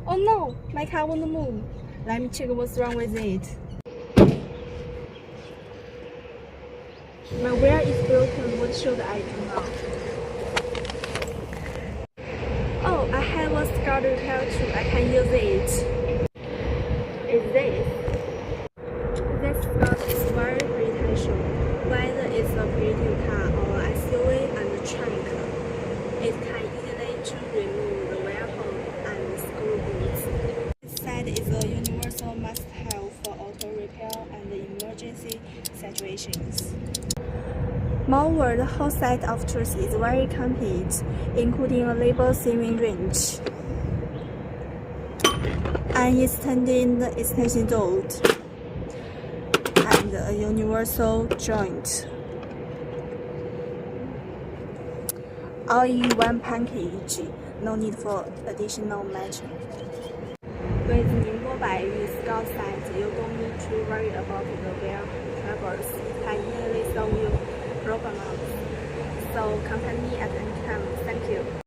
Oh no, my car won't move. Let me check what's wrong with it. My wheel is broken. What should I do now? Oh, I have a scar repair tool. I can use it. Is this? This scar is very potential. Whether it's a pretty car or SUV and a truck, it can easily to remove the wheel hole and screw bolts. This set is a universal must-have for auto repair and emergency situations. Moreover, the whole set of tools is very complete, including a label saving wrench, an extended extension rod, and a universal joint, all in one package. No need for additional metal. With Ningbo Baiyu Scout set, you don't need to worry about the wheel troubles. It can easily solve your problems. So contact me at any time. Thank you.